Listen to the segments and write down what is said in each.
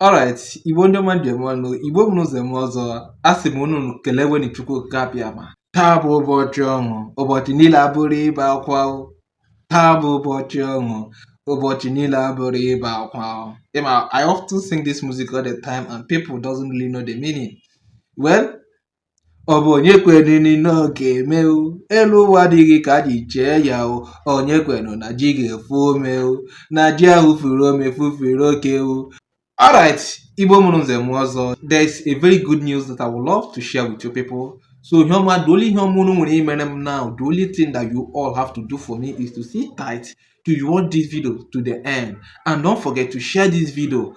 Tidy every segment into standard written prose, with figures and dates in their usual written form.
Alright, Igbo ndị ọma njem ọnụ, Igbo m n'ụzọ m ọzọ, a sị m unu kelewe ni Chukwu okike abịama. Taa bụ ụbọchị ọṅụ, ụbọchị niile abụrụ ịba akwa o. Taa bụ ụbọchị ọṅụ, ụbọchị niile abụrụ ịba akwa o. I often sing this music all the time and people doesn't really know the meaning. Well, ọ bụ onye kwenini n'oge eme o, elu ụwa adịghị ka a ji chee ya o, onye kwenu na ji ga-efu ome o, na ji ahụ furu ome fufere oke o. Alright, Igbo Mununze Mwazo, there's a very good news that I would love to share with you people. So the only now, the only thing that you all have to do for me is to sit tight to watch this video to the end. And don't forget to share this video.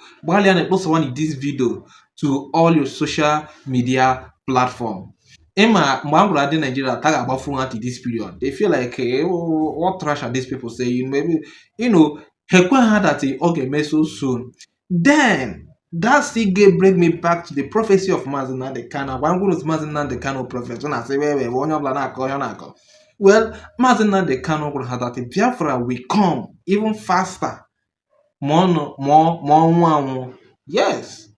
This video to all your social media platform. Emma, Mwangulade Nigeria tag about phone at this period. They feel like, hey, what trash are these people saying? Maybe, Hekwa had that okay, so soon. Then that still bring me back to the prophecy of Mazina the Kano. One good is Mazina the Kano prophet. When I say well, Mazina the Kano will have that Biafra will come even faster. More. Yes.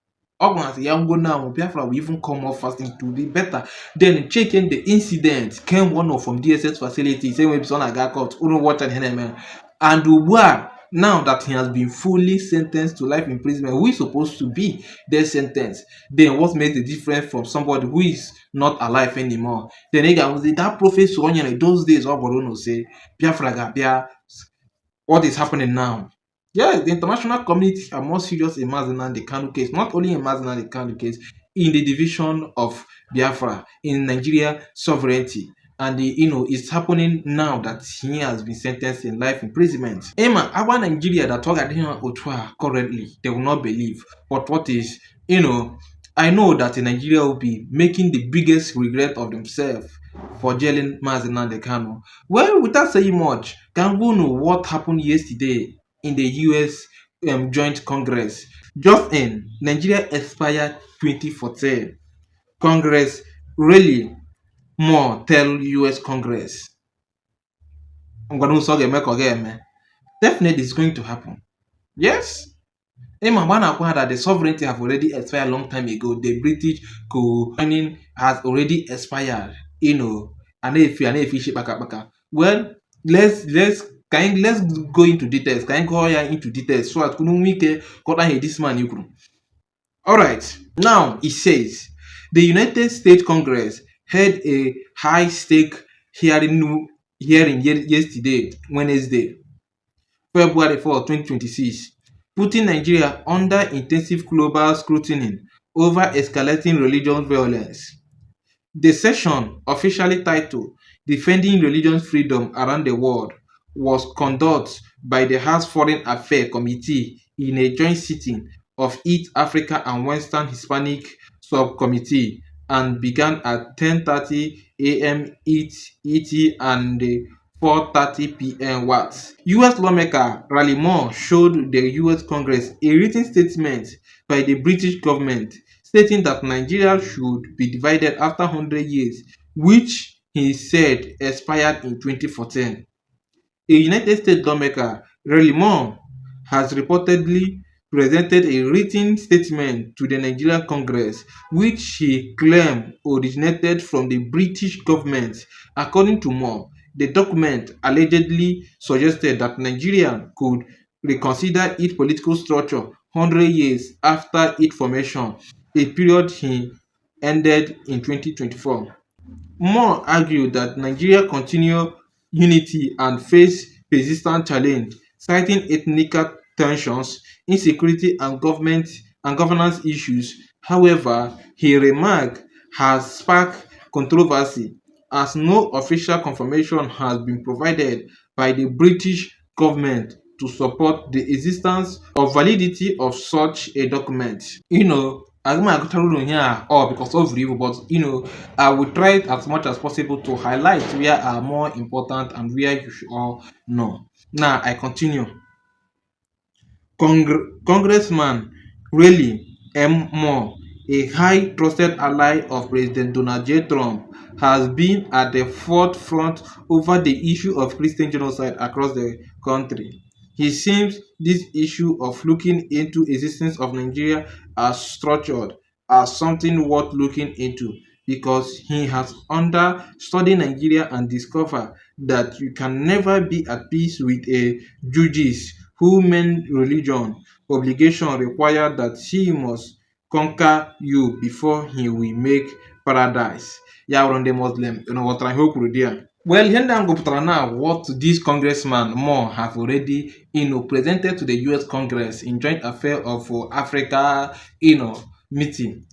Biafra will even come more fast to be better. Then checking the incident came one from DSS facility, same way son I got caught, and what? Now that he has been fully sentenced to life imprisonment, who is supposed to be their sentence, then what makes the difference from somebody who is not alive anymore? Then that prophecy on those days, what Borono say, Biafra, what is happening now? Yeah, the international community are more serious in Mazina the Kanu case, not only in Mazina the Kanu case, in the division of Biafra, in Nigeria sovereignty. And it's happening now that he has been sentenced in life imprisonment. Emma, our Nigeria that talk at him currently, they will not believe. But what is, I know that in Nigeria will be making the biggest regret of themselves for jailing Mazina the Kano. Well, without saying much, can we know what happened yesterday in the US Joint Congress? Just in Nigeria expired 2014. Congress really more tell US Congress. Definitely it's going to happen. Yes. That the sovereignty have already expired a long time ago. The British co-joining has already expired. And if you well, let's go into details. Can go into details so that this man. Alright, now it says the United States Congress had a high-stake hearing yesterday, Wednesday, February 4, 2026, putting Nigeria under intensive global scrutiny over escalating religious violence. The session, officially titled Defending Religious Freedom Around the World, was conducted by the House Foreign Affairs Committee in a joint sitting of East Africa and Western Hispanic Subcommittee and began at 10:30 a.m. ET and 4:30 p.m. Watts. U.S. lawmaker Raleigh Moore showed the U.S. Congress a written statement by the British government stating that Nigeria should be divided after 100 years, which he said expired in 2014. A United States lawmaker, Raleigh Moore, has reportedly presented a written statement to the Nigerian Congress, which he claimed originated from the British government. According to Moore, the document allegedly suggested that Nigeria could reconsider its political structure 100 years after its formation, a period he ended in 2024. Moore argued that Nigeria continued unity and faced persistent challenge, citing ethnic tensions, insecurity, and governance issues. However, he remarked has sparked controversy as no official confirmation has been provided by the British government to support the existence or validity of such a document. I'm not going to here or because of evil, but I will try as much as possible to highlight where are more important and where you should all know. Now I continue. Congressman Raleigh M. Moore, a high trusted ally of President Donald J. Trump, has been at the forefront over the issue of Christian genocide across the country. He seems this issue of looking into existence of Nigeria as structured as something worth looking into because he has studied Nigeria and discovered that you can never be at peace with a Judges who main religion obligation require that he must conquer you before he will make paradise. Ya wụrụ ndị Muslim, ghọtara ihe o kwuru di ya. Well, here now gụpụtara now what this congressman more have already, presented to the U.S. Congress in joint affair of Africa, meeting.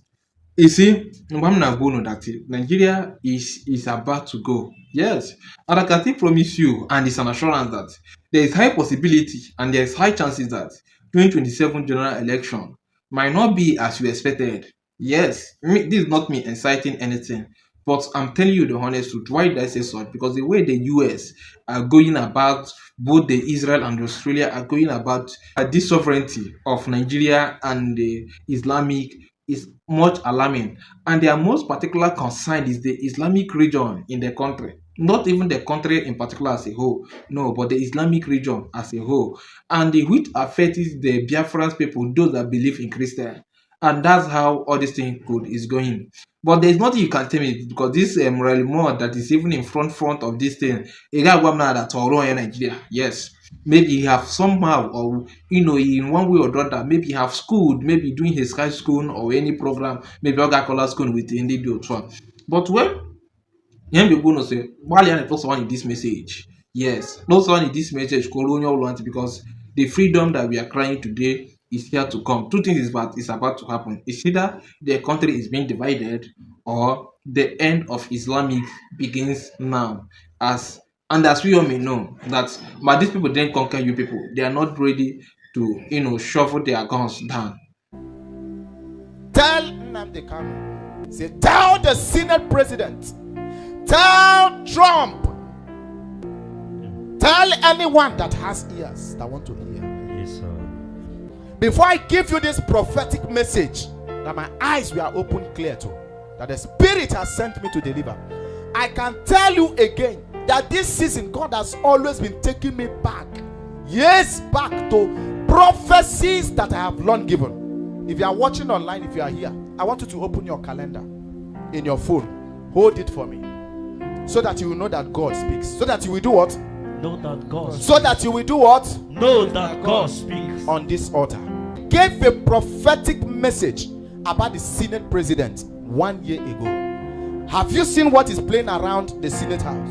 You see, mgbe m na-agwa unu that Nigeria is about to go. Yes, and I can still promise you, and it's an assurance that there is high possibility and there is high chances that 2027 general election might not be as you expected. Yes, this is not me inciting anything, but I'm telling you the honest truth. Why did I say so? Because the way the US are going about, both the Israel and Australia are going about this sovereignty of Nigeria and the Islamic is much alarming. And their most particular concern is the Islamic region in the country. Not even the country in particular as a whole, no, but the Islamic region as a whole. And which affects the Biafran people, those that believe in Christian. And that's how all this thing is going. But there's nothing you can tell me because this really more that is even in front of this thing. A guy that in Nigeria. Yes. Maybe he have somehow or in one way or the other, maybe he have schooled, maybe doing his high school or any program, maybe I got color school with individual. But when young people say, why are you in this message? Yes, not only this message colonial want because the freedom that we are crying today is here to come. Two things is about to happen. It's either the country is being divided or the end of Islamic begins now. As we all may know that, but these people didn't conquer you people. They are not ready to shovel their guns down. Tell Nnamdi Kanu, say, tell the Senate president, tell Trump, tell anyone that has ears that want to hear. Yes, sir. Before I give you this prophetic message that my eyes were opened clear to, that the Spirit has sent me to deliver, I can tell you again that this season God has always been taking me back, yes, back to prophecies that I have long given. If you are watching online, if you are here, I want you to open your calendar in your phone. Hold it for me so that you will know that God speaks. So that you will do what? Know that God speaks. So that you will do what? Know that God speaks. On this altar, gave a prophetic message about the Senate president 1 year ago. Have you seen what is playing around the Senate House?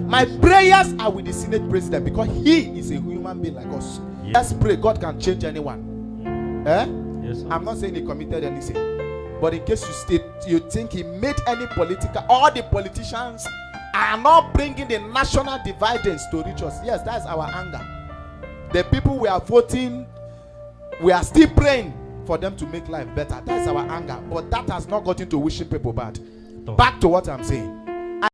My prayers are with the Senate president because he is a human being like us. Yes. Let's pray God can change anyone. Yes, sir. I'm not saying he committed anything, but in case you think he made any political, all the politicians are not bringing the national dividends to reach us. Yes, that's our anger. The people we are voting, we are still praying for them to make life better. That's our anger, but that has not gotten to wishing people bad. Back to what I'm saying.